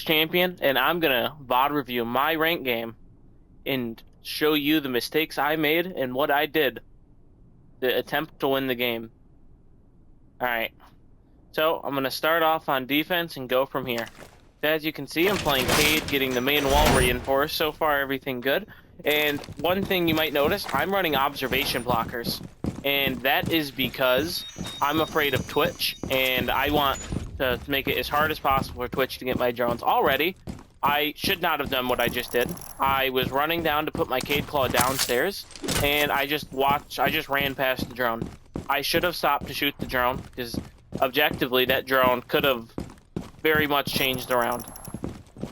champion, and I'm gonna VOD review my rank game and show you the mistakes I made and what I did to attempt to win the game. Alright, so I'm gonna start off on defense and go from here. As you can see, I'm playing Cade, getting the main wall reinforced. So far, everything good. And one thing you might notice, I'm running observation blockers. And that is because I'm afraid of Twitch, and I want to make it as hard as possible for Twitch to get my drones. Already, I should not have done what I just did. I was running down to put my Cade Claw downstairs, and I just ran past the drone. I should have stopped to shoot the drone, because objectively, that drone could have very much changed around.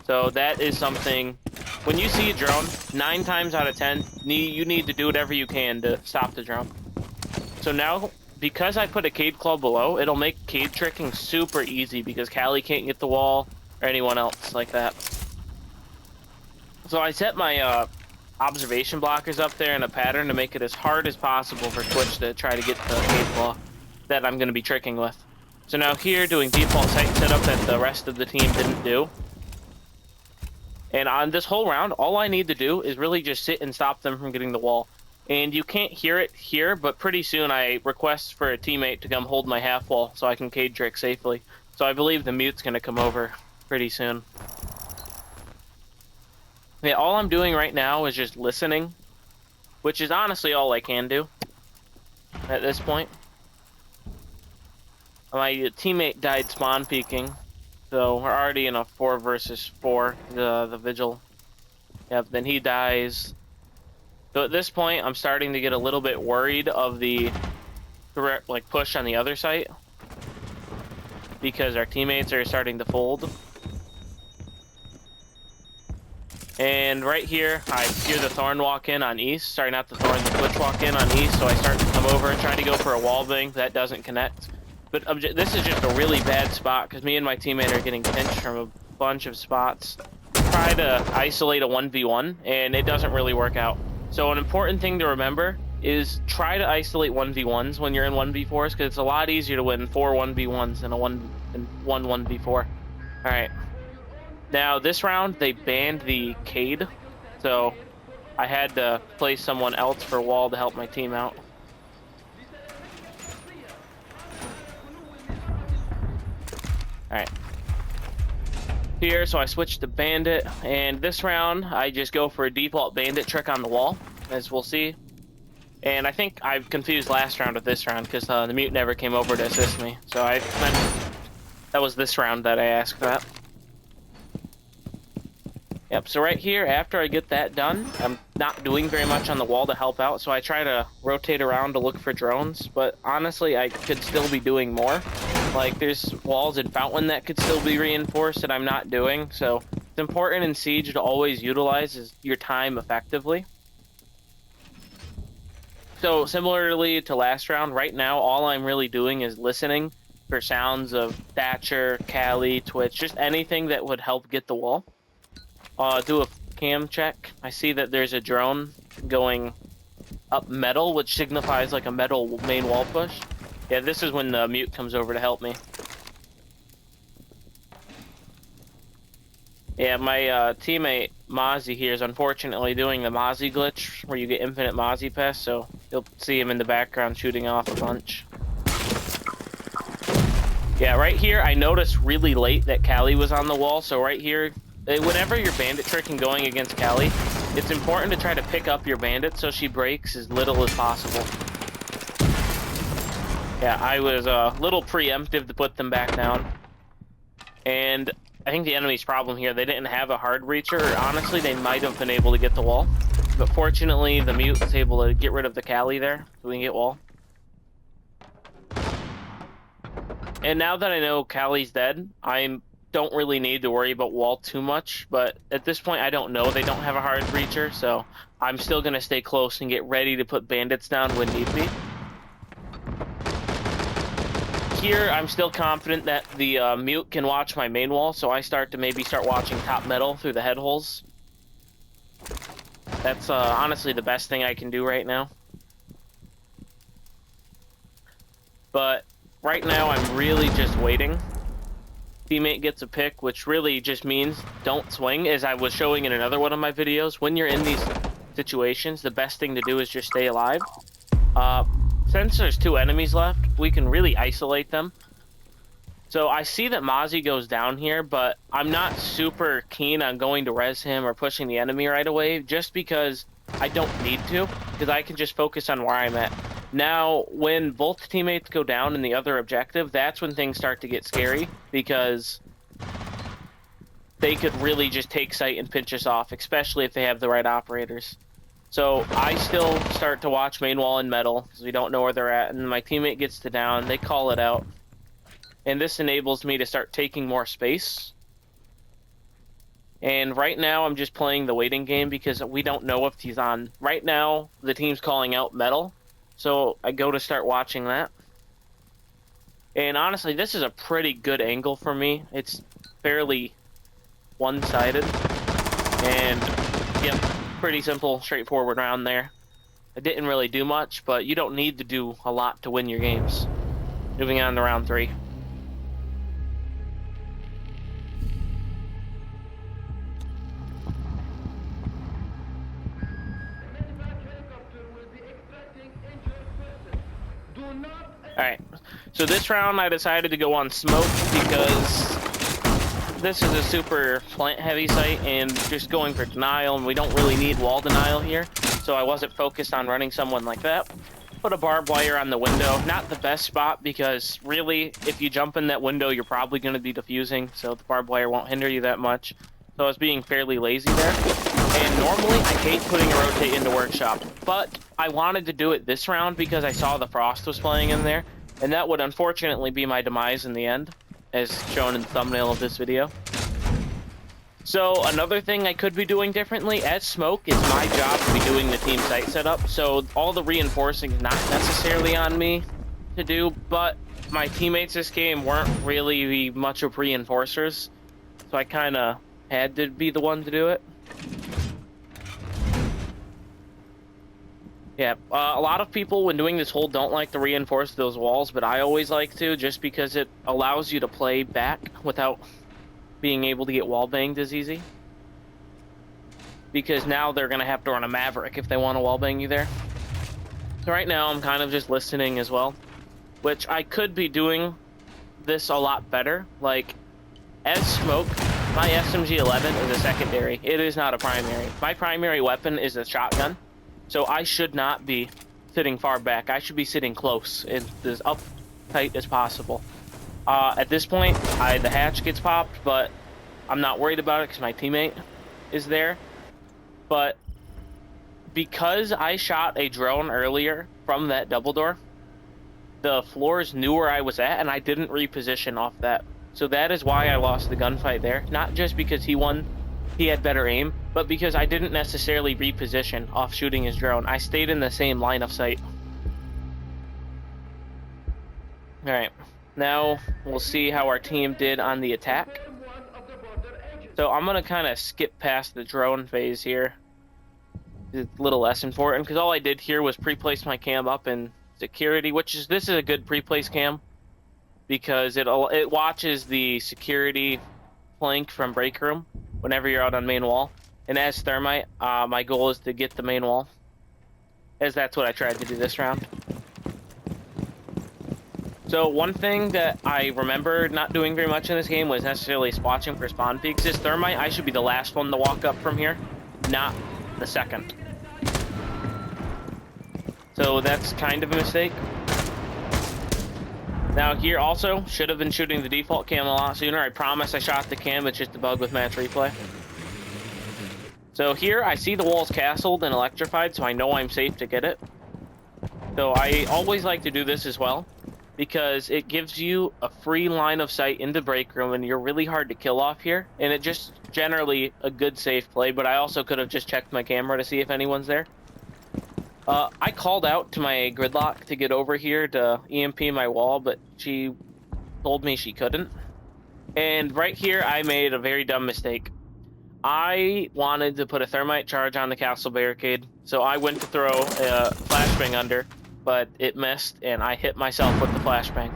So that is something, when you see a drone, 9 times out of 10, you need to do whatever you can to stop the drone. So now, because I put a Cade Claw below, it'll make Cade tricking super easy because Callie can't get the wall or anyone else like that. So I set my observation blockers up there in a pattern to make it as hard as possible for Twitch to try to get the Cade Claw that I'm going to be tricking with. So now here, doing default site setup that the rest of the team didn't do. And on this whole round, all I need to do is really just sit and stop them from getting the wall. And you can't hear it here, but pretty soon I request for a teammate to come hold my half wall so I can Cade trick safely. So I believe the mute's going to come over pretty soon. Yeah, all I'm doing right now is just listening, which is honestly all I can do at this point. My teammate died spawn peeking, so we're already in a 4 versus 4, the Vigil. Yep, then he dies. So at this point, I'm starting to get a little bit worried of the push on the other site, because our teammates are starting to fold. And right here, I hear the Thorn walk in on east. Sorry, not the Thorn, the Twitch walk in on east, so I start to come over and try to go for a wall bang. That doesn't connect. But this is just a really bad spot because me and my teammate are getting pinched from a bunch of spots. Try to isolate a 1v1, and it doesn't really work out. So an important thing to remember is try to isolate 1v1s when you're in 1v4s, because it's a lot easier to win 4 1v1s than one 1v4. Alright. Now, this round, they banned the Cade, so I had to play someone else for wall to help my team out. Alright. Here, so I switched to Bandit, and this round, I just go for a default Bandit trick on the wall, as we'll see. And I think I've confused last round with this round, because the mute never came over to assist me. So I meant that was this round that I asked that. Yep, so right here, after I get that done, I'm not doing very much on the wall to help out, so I try to rotate around to look for drones, but honestly, I could still be doing more. Like, there's walls in Fountain that could still be reinforced that I'm not doing, so it's important in Siege to always utilize your time effectively. So, similarly to last round, right now, all I'm really doing is listening for sounds of Thatcher, Callie, Twitch, just anything that would help get the wall. Do a cam check. I see that there's a drone going up metal, which signifies like a metal main wall push. Yeah, this is when the mute comes over to help me. Yeah, my teammate Mozzie here is unfortunately doing the Mozzie glitch, where you get infinite Mozzie pests, so you'll see him in the background shooting off a bunch. Yeah, right here, I noticed really late that Callie was on the wall, so right here, whenever you're bandit tricking going against Callie, it's important to try to pick up your bandit so she breaks as little as possible. Yeah, I was a little preemptive to put them back down. And I think the enemy's problem here, they didn't have a hard reacher, or honestly, they might have been able to get the wall. But fortunately, the mute was able to get rid of the Callie there, so we can get wall. And now that I know Callie's dead, I don't really need to worry about wall too much, but at this point I don't know they don't have a hard breacher, so I'm still going to stay close and get ready to put bandits down when need be. Here I'm still confident that the mute can watch my main wall, so I start watching top metal through the head holes. That's honestly the best thing I can do right now. But right now I'm really just waiting. teammate gets a pick, which really just means don't swing, as I was showing in another one of my videos. When you're in these situations, the best thing to do is just stay alive. Since there's 2 enemies left, we can really isolate them. So I see that Mozzie goes down here, but I'm not super keen on going to res him or pushing the enemy right away, just because I don't need to, because I can just focus on where I'm at. Now, when both teammates go down in the other objective, that's when things start to get scary, because they could really just take sight and pinch us off, especially if they have the right operators. So I still start to watch main wall and metal, because we don't know where they're at, and my teammate gets to down, they call it out. And this enables me to start taking more space. And right now, I'm just playing the waiting game because we don't know if he's on. Right now, the team's calling out metal, so I go to start watching that. And honestly, this is a pretty good angle for me. It's fairly one-sided. And, yep, pretty simple, straightforward round there. I didn't really do much, but you don't need to do a lot to win your games. Moving on to round 3. Alright, so this round I decided to go on smoke because this is a super plant-heavy site and just going for denial, and we don't really need wall denial here, so I wasn't focused on running someone like that. Put a barbed wire on the window. Not the best spot because really, if you jump in that window, you're probably going to be defusing, so the barbed wire won't hinder you that much. So I was being fairly lazy there. And normally, I hate putting a rotate into workshop, but I wanted to do it this round because I saw the frost was playing in there, and that would unfortunately be my demise in the end, as shown in the thumbnail of this video. So another thing I could be doing differently, as smoke, it's my job to be doing the team site setup, so all the reinforcing is not necessarily on me to do, but my teammates this game weren't really much of reinforcers, so I kind of had to be the one to do it. Yeah, a lot of people when doing this hold don't like to reinforce those walls, but I always like to, just because it allows you to play back without being able to get wall banged as easy. Because now they're going to have to run a Maverick if they want to wall bang you there. So right now I'm kind of just listening as well, which I could be doing this a lot better. Like, as smoke, my SMG-11 is a secondary. It is not a primary. My primary weapon is a shotgun. So I should not be sitting far back. I should be sitting close and as up tight as possible. At this point, the hatch gets popped, but I'm not worried about it because my teammate is there. But because I shot a drone earlier from that double door, the floors knew where I was at, and I didn't reposition off that. So that is why I lost the gunfight there. Not just because he had better aim, but because I didn't necessarily reposition off shooting his drone. I stayed in the same line of sight. Alright, now we'll see how our team did on the attack. So I'm going to kind of skip past the drone phase here. It's a little less important, because all I did here was pre-place my cam up in security, this is a good pre-place cam, because it watches the security flank from break room whenever you're out on main wall. And as thermite, my goal is to get the main wall, as that's what I tried to do this round. So one thing that I remember not doing very much in this game was necessarily watching for spawn peaks. As thermite, I should be the last one to walk up from here, not the second. So that's kind of a mistake. Now here also, should have been shooting the default cam a lot sooner. I promise I shot the cam, it's just a bug with match replay. So here I see the walls castled and electrified, so I know I'm safe to get it. So I always like to do this as well, because it gives you a free line of sight into break room, and you're really hard to kill off here. And it just generally a good safe play, but I also could have just checked my camera to see if anyone's there. I called out to my gridlock to get over here to EMP my wall, but she told me she couldn't. And right here, I made a very dumb mistake. I wanted to put a thermite charge on the castle barricade, so I went to throw a flashbang under, but it missed, and I hit myself with the flashbang.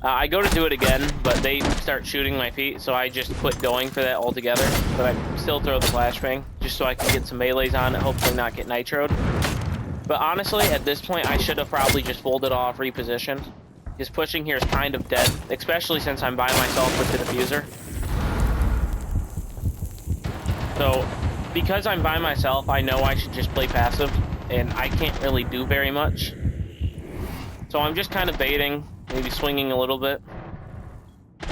I go to do it again, but they start shooting my feet, so I just quit going for that altogether. But I still throw the flashbang, just so I can get some melees on it, hopefully not get nitroed. But honestly, at this point, I should have probably just folded off, repositioned. Because pushing here is kind of dead, especially since I'm by myself with the diffuser. So, because I'm by myself, I know I should just play passive, and I can't really do very much. So I'm just kind of baiting, maybe swinging a little bit.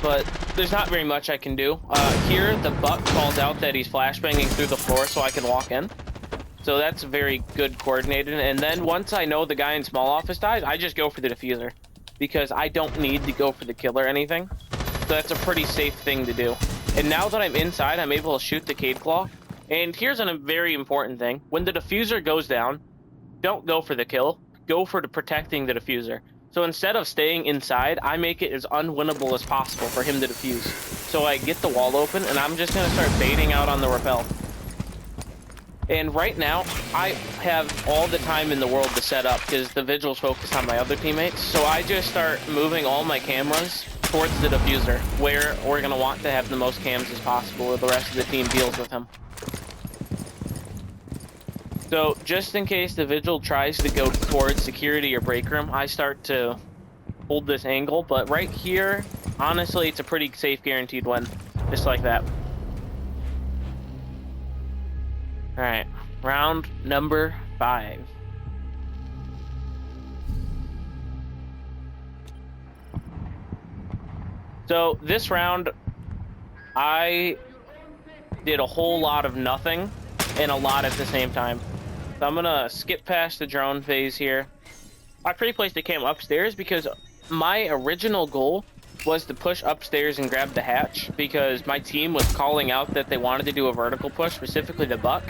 But there's not very much I can do. Here, the buck calls out that he's flashbanging through the floor so I can walk in. So that's very good coordinated. And then once I know the guy in small office dies, I just go for the diffuser. Because I don't need to go for the kill or anything. So that's a pretty safe thing to do. And now that I'm inside, I'm able to shoot the Cade Claw. And here's a very important thing. When the diffuser goes down, don't go for the kill. Go for protecting the diffuser. So instead of staying inside, I make it as unwinnable as possible for him to defuse. So I get the wall open, and I'm just going to start baiting out on the rappel. And right now, I have all the time in the world to set up because the vigil's focused on my other teammates. So I just start moving all my cameras towards the diffuser, where we're going to want to have the most cams as possible, where the rest of the team deals with him. So just in case the vigil tries to go towards security or break room, I start to hold this angle. But right here, honestly, it's a pretty safe guaranteed win, just like that. All right, round number 5. So this round, I did a whole lot of nothing and a lot at the same time. So I'm gonna skip past the drone phase here. I pre-placed the cam upstairs because my original goal was to push upstairs and grab the hatch because my team was calling out that they wanted to do a vertical push, specifically the buck.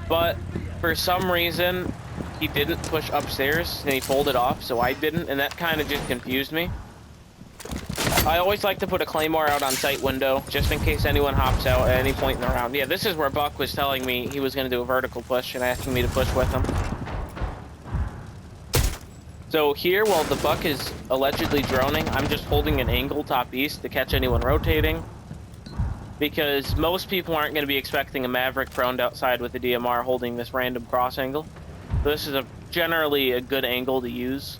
But for some reason, he didn't push upstairs and he folded off, so I didn't, and that kind of just confused me. I always like to put a claymore out on sight window just in case anyone hops out at any point in the round. Yeah, this is where Buck was telling me he was going to do a vertical push and asking me to push with him. So here, while the Buck is allegedly droning, I'm just holding an angle top east to catch anyone rotating. Because most people aren't going to be expecting a Maverick thrown outside with the DMR holding this random cross angle. So this is generally a good angle to use.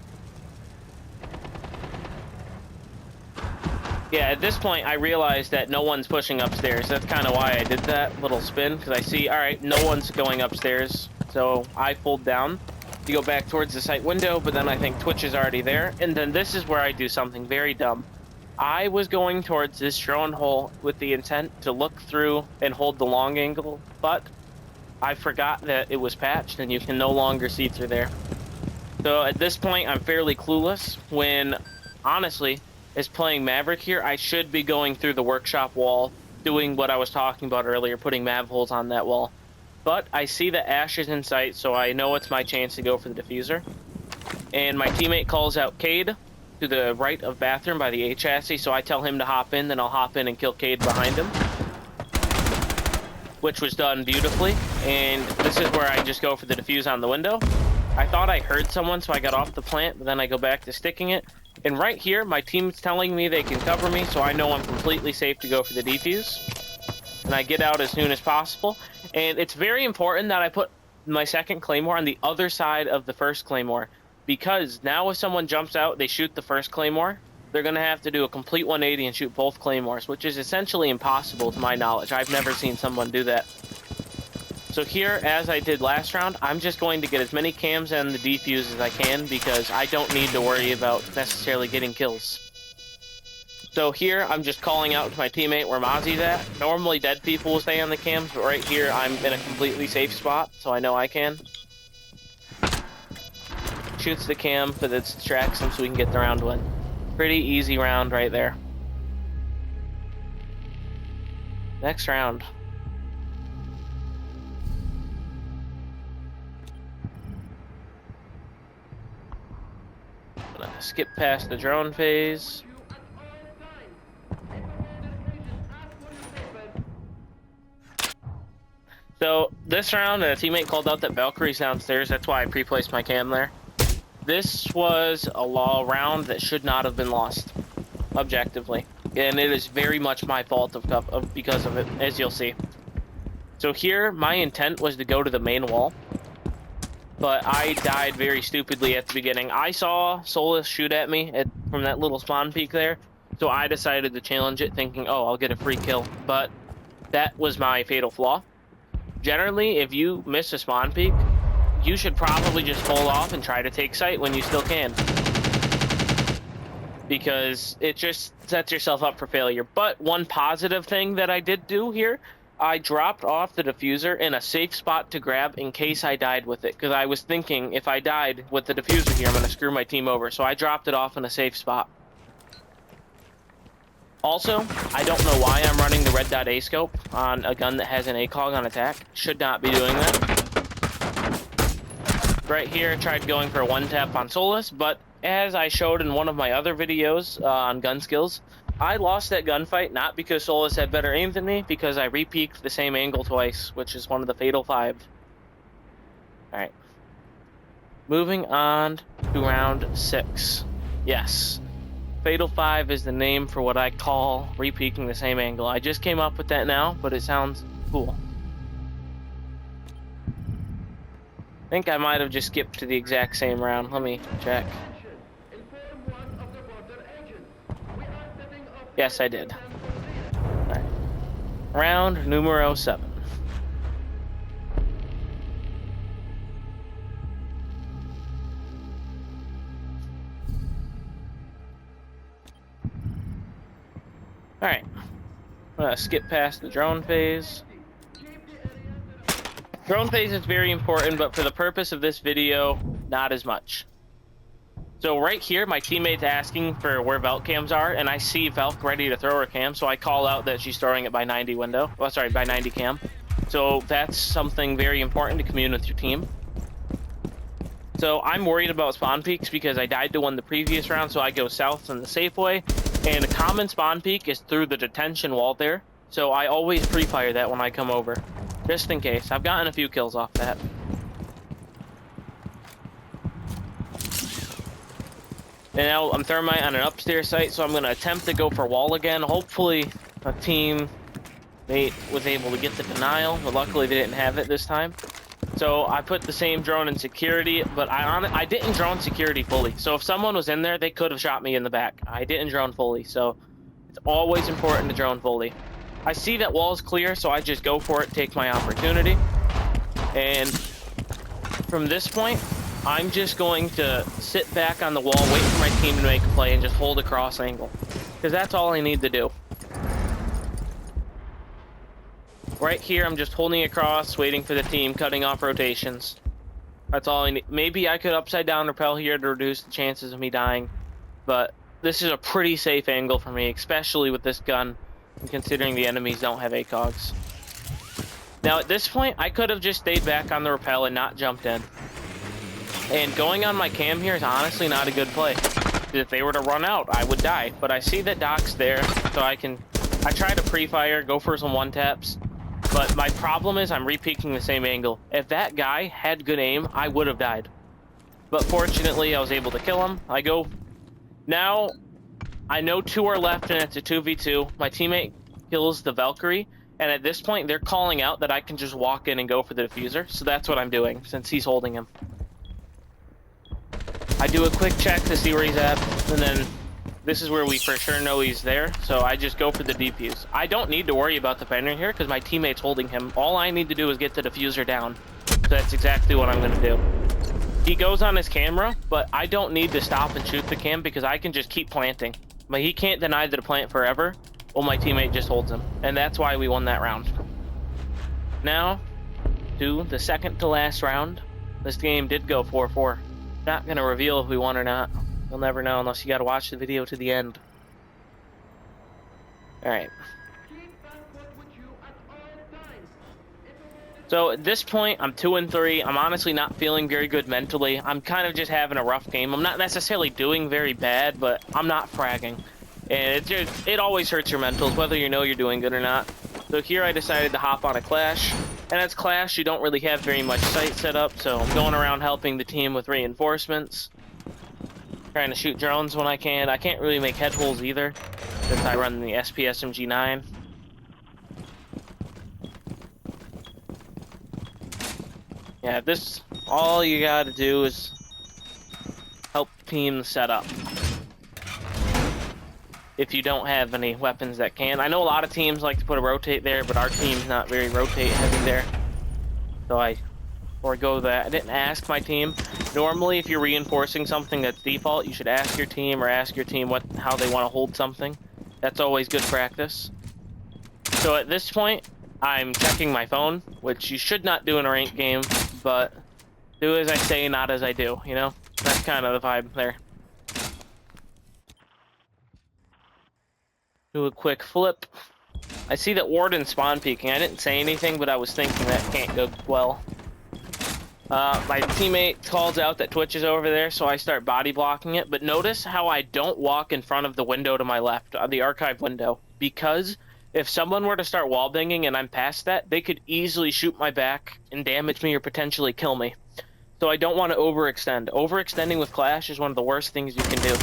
Yeah, at this point, I realized that no one's pushing upstairs. That's kind of why I did that little spin, because I see, all right, no one's going upstairs. So I fold down to go back towards the sight window, but then I think Twitch is already there. And then this is where I do something very dumb. I was going towards this drone hole with the intent to look through and hold the long angle, but I forgot that it was patched and you can no longer see through there. So at this point, I'm fairly clueless when, honestly, as playing Maverick here, I should be going through the workshop wall, doing what I was talking about earlier, putting Mav holes on that wall. But I see the Ash is in sight, so I know it's my chance to go for the diffuser. And my teammate calls out Cade to the right of bathroom by the A chassis, so I tell him to hop in, then I'll hop in and kill Cade behind him. Which was done beautifully, and this is where I just go for the defuse on the window. I thought I heard someone, so I got off the plant, but then I go back to sticking it. And right here, my team's telling me they can cover me, so I know I'm completely safe to go for the defuse. And I get out as soon as possible. And it's very important that I put my second claymore on the other side of the first claymore, because now if someone jumps out, they shoot the first claymore, they're going to have to do a complete 180 and shoot both claymores, which is essentially impossible to my knowledge. I've never seen someone do that. So here, as I did last round, I'm just going to get as many cams and the defuse as I can because I don't need to worry about necessarily getting kills. So here, I'm just calling out to my teammate where Mozzie's at. Normally, dead people will stay on the cams, but right here, I'm in a completely safe spot, so I know I can. Shoots the cam, but it distracts him so we can get the round win. Pretty easy round right there. Next round. I'm gonna skip past the drone phase. So this round, a teammate called out that Valkyrie's downstairs. That's why I pre-placed my cam there. This was a law round that should not have been lost. objectively. And it is very much my fault because of it, as you'll see. So here, my intent was to go to the main wall, but I died very stupidly at the beginning. I saw Solus shoot at me from that little spawn peak there, so I decided to challenge it, thinking, oh, I'll get a free kill. But that was my fatal flaw. Generally, if you miss a spawn peak, you should probably just pull off and try to take sight when you still can, because it just sets yourself up for failure. But one positive thing that I did do here, I dropped off the diffuser in a safe spot to grab in case I died with it, because I was thinking if I died with the diffuser here, I'm going to screw my team over. So I dropped it off in a safe spot. Also, I don't know why I'm running the red dot A scope on a gun that has an ACOG on attack. Should not be doing that. Right here, I tried going for a one tap on Solus, but as I showed in one of my other videos on gun skills, I lost that gunfight not because Solus had better aim than me, because I re-peeked the same angle twice, which is one of the fatal 5. Alright. Moving on to round 6. Yes. Fatal 5 is the name for what I call re-peeking the same angle. I just came up with that now, but it sounds cool. I think I might have just skipped to the exact same round. Let me check. Yes, I did. Alright. Round numero 7. Alright. I'm gonna skip past the drone phase. Drone phase is very important, but for the purpose of this video, not as much. So right here, my teammate's asking for where Velk cams are, and I see Velk ready to throw her cam, so I call out that she's throwing it by 90 window. Oh, sorry, by 90 cam. So that's something very important to commune with your team. So I'm worried about spawn peaks because I died to one the previous round, so I go south in the safe way. And a common spawn peak is through the detention wall there, so I always pre-fire that when I come over, just in case. I've gotten a few kills off that. And now I'm thermite on an upstairs site, so I'm going to attempt to go for wall again. Hopefully a teammate was able to get the denial, but luckily they didn't have it this time. So I put the same drone in security, but I didn't drone security fully. So if someone was in there, they could have shot me in the back. I didn't drone fully, so it's always important to drone fully. I see that wall's clear, so I just go for it, take my opportunity. And from this point, I'm just going to sit back on the wall, wait for my team to make a play, and just hold a cross angle. Because that's all I need to do. Right here, I'm just holding across, waiting for the team, cutting off rotations. That's all I need. Maybe I could upside down rappel here to reduce the chances of me dying, but this is a pretty safe angle for me, especially with this gun, and considering the enemies don't have ACOGs. Now at this point, I could have just stayed back on the rappel and not jumped in. And going on my cam here is honestly not a good play. If they were to run out, I would die. But I see that Doc's there, so I try to pre-fire, go for some one-taps. But my problem is I'm re-peeking the same angle. If that guy had good aim, I would have died. But fortunately, I was able to kill him. I go... Now, I know 2 are left and it's a 2v2. My teammate kills the Valkyrie. And at this point, they're calling out that I can just walk in and go for the diffuser. So that's what I'm doing, since he's holding him. I do a quick check to see where he's at, and then this is where we for sure know he's there, so I just go for the defuse. I don't need to worry about defending here because my teammate's holding him. All I need to do is get the diffuser down. So that's exactly what I'm going to do. He goes on his camera, but I don't need to stop and shoot the cam because I can just keep planting. But he can't deny the plant forever, while my teammate just holds him. And that's why we won that round. Now, to the second to last round. This game did go 4-4. Not gonna reveal if we won or not. You'll never know unless you gotta watch the video to the end. Alright. So at this point, I'm 2-3. I'm honestly not feeling very good mentally. I'm kind of just having a rough game. I'm not necessarily doing very bad, but I'm not fragging. And it always hurts your mentals, whether you know you're doing good or not. So here I decided to hop on a clash. And as clash, you don't really have very much sight set up, so I'm going around helping the team with reinforcements. Trying to shoot drones when I can. I can't really make head holes either, since I run the SMG9. Yeah, this, all you gotta do is help team set up. If you don't have any weapons that can. I know a lot of teams like to put a rotate there, but our team's not very rotate heavy there. So I forego that. I didn't ask my team. Normally, if you're reinforcing something that's default, you should ask your team or ask your team how they want to hold something. That's always good practice. So at this point, I'm checking my phone, which you should not do in a ranked game, but do as I say, not as I do, you know? That's kind of the vibe there. Do a quick flip. I see that Warden's spawn peeking. I didn't say anything, but I was thinking that can't go well. My teammate calls out that Twitch is over there, so I start body blocking it. But notice how I don't walk in front of the window to my left, the archive window. Because if someone were to start wallbanging and I'm past that, they could easily shoot my back and damage me or potentially kill me. So I don't want to overextend. Overextending with Clash is one of the worst things you can do.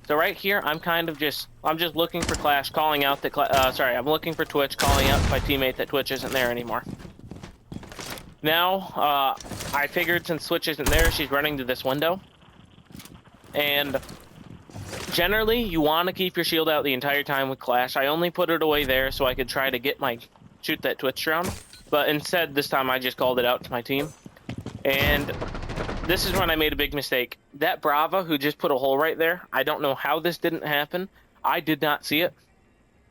So right here, I'm just looking for Clash, calling out that, I'm looking for Twitch, calling out my teammate that Twitch isn't there anymore. Now, I figured since Twitch isn't there, she's running to this window. And generally, you want to keep your shield out the entire time with Clash. I only put it away there so I could try to shoot that Twitch round. But instead, this time I just called it out to my team. And this is when I made a big mistake. That Brava who just put a hole right there, I don't know how this didn't happen. I did not see it.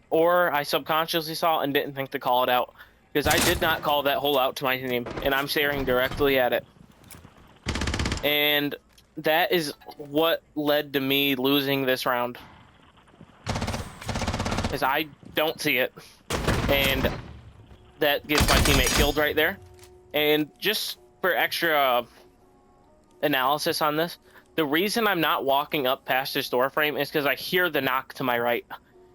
Or I subconsciously saw it and didn't think to call it out. Because I did not call that hole out to my team. And I'm staring directly at it. And that is what led to me losing this round. Because I don't see it. And that gets my teammate killed right there. And just for extra analysis on this, the reason I'm not walking up past this door frame is because I hear the knock to my right.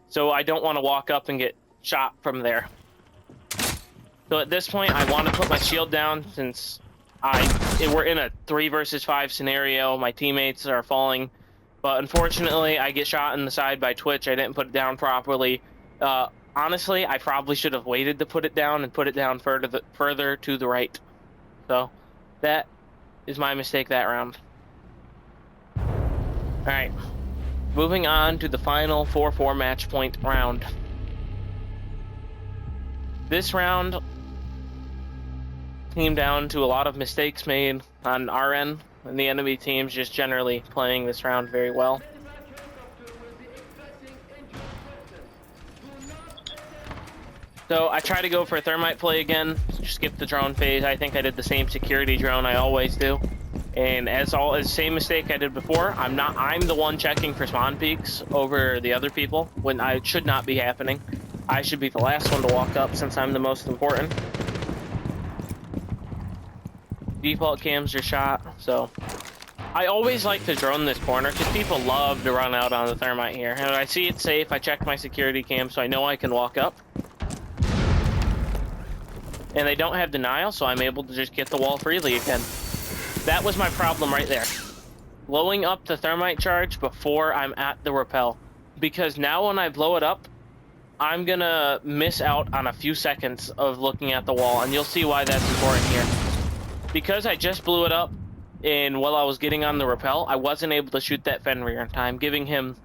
So I don't want to walk up and get shot from there. So at this point, I want to put my shield down since we're in a 3 versus 5 scenario. My teammates are falling. But unfortunately, I get shot in the side by Twitch. I didn't put it down properly. Honestly, I probably should have waited to put it down and put it down further to the right. So that is my mistake that round. Alright, moving on to the final 4-4 match point round. This round came down to a lot of mistakes made on our end, and the enemy teams just generally playing this round very well. So I try to go for a thermite play again, skip the drone phase. I think I did the same security drone I always do. And as same mistake I did before, I'm the one checking for spawn peaks over the other people when it should not be happening. I should be the last one to walk up since I'm the most important. Default cams are shot, so I always like to drone this corner because people love to run out on the thermite here. And when I see it's safe, I check my security cam so I know I can walk up. And they don't have denial, so I'm able to just get the wall freely again. That was my problem right there. Blowing up the thermite charge before I'm at the rappel. Because now when I blow it up, I'm gonna miss out on a few seconds of looking at the wall, and you'll see why that's important here. Because I just blew it up, and while I was getting on the rappel, I wasn't able to shoot that Fenrir in time, giving him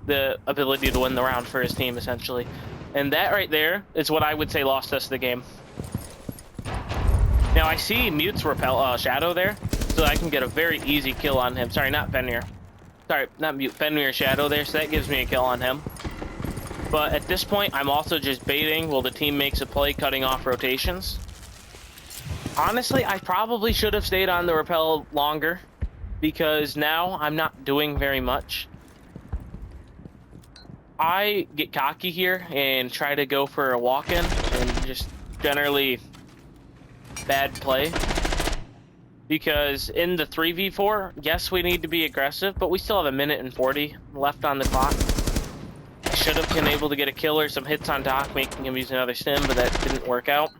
the ability to win the round for his team, essentially. And that right there is what I would say lost us the game. Now I see Mute's rappel shadow there, so I can get a very easy kill on him. Sorry, not Fenrir. Sorry, not Mute. Fenrir shadow there, so that gives me a kill on him. But at this point, I'm also just baiting while the team makes a play, cutting off rotations. Honestly, I probably should have stayed on the rappel longer, because now I'm not doing very much. I get cocky here and try to go for a walk-in, and just generally bad play. Because in the 3v4, yes, we need to be aggressive, but we still have 1 minute and 40 left on the clock. I should have been able to get a kill or some hits on Doc, making him use another stim, but that didn't work out.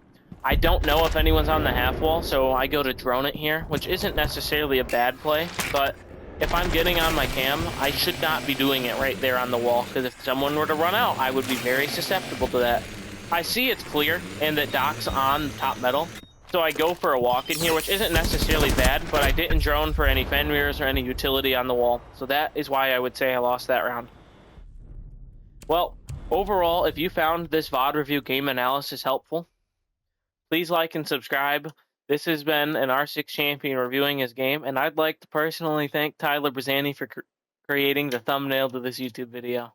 I don't know if anyone's on the half wall, so I go to drone it here, which isn't necessarily a bad play, but if I'm getting on my cam, I should not be doing it right there on the wall, because if someone were to run out, I would be very susceptible to that. I see it's clear and that Doc's on top metal, so I go for a walk in here, which isn't necessarily bad, but I didn't drone for any fen mirrors or any utility on the wall, so that is why I would say I lost that round. Well, overall, if you found this VOD review game analysis helpful, please like and subscribe. This has been an R6 champion reviewing his game, and I'd like to personally thank Tyler Brzani for creating the thumbnail to this YouTube video.